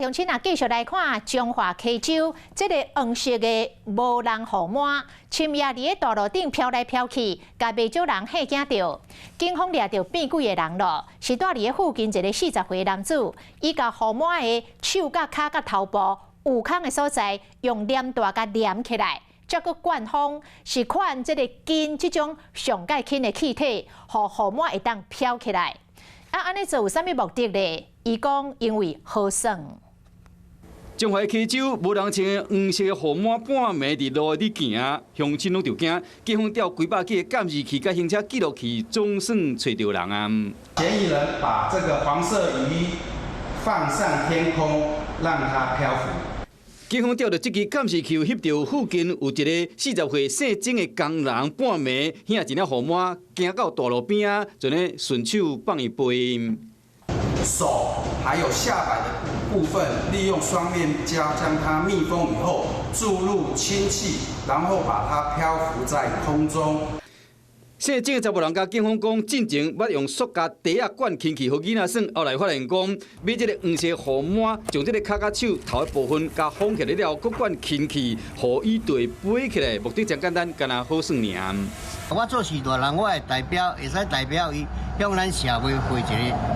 乡亲啊，继续来看彰化溪州这个黄色的无人号码，深夜伫个道路顶飘来飘去，甲袂少人吓惊到。警方掠到变几个人咯，是住伫个附近一个40岁的男子，伊甲号码的手、甲脚、甲头部有空的所在，用黏带甲黏起来。 再个灌风是看这个金这种上介轻的气体，互号码会当飘起来。安尼做有啥物目的呢？伊讲因为好耍。彰化溪州无人穿的黄色号码半暝伫路里行，乡亲拢着惊。警方调几百几个监视器、甲行车记录器，总算找到人啊！嫌疑人把这个黄色雨衣放上天空，让它漂浮。 警方调到这支监视器，翕到附近有一个40岁姓曾的工人，半暝领一领号码，行到大路边啊，就呢顺手放一杯。手还有下摆的部分，利用双面胶将它密封以后，注入氢气，然后把它漂浮在空中。 姓曾的查某人甲警方讲，进前捌用塑胶袋啊灌氢气，互囡仔耍，后来发现讲买这个黄色号码，将这个脚甲手头的部分甲封起来了，搁灌氢气，互伊对飞起来，目的真简单，干那好耍尔。我做时大人，我会代表，会使代表伊向咱社会负一个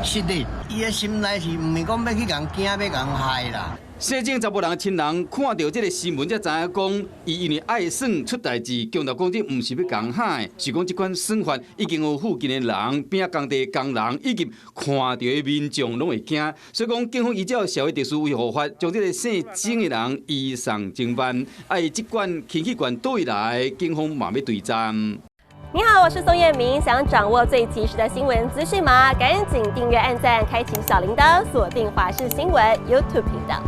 责任。伊的心内是毋是讲要去共惊，要共害啦？ 姓曾查某人的亲人看到这个新闻，才知影讲，伊因为爱耍出代志，强调讲这毋是要共害，是讲这款耍法已经有附近的人、边仔工地工人以及看到的民众拢会惊，所以讲警方依照社会特殊维护法，将这个姓曾的人移送侦办。爱这管氢气罐倒位来，警方嘛要对战。 你好，我是宋彦明。想掌握最及时的新闻资讯吗？赶紧订阅、按赞、开启小铃铛，锁定华视新闻 YouTube 频道。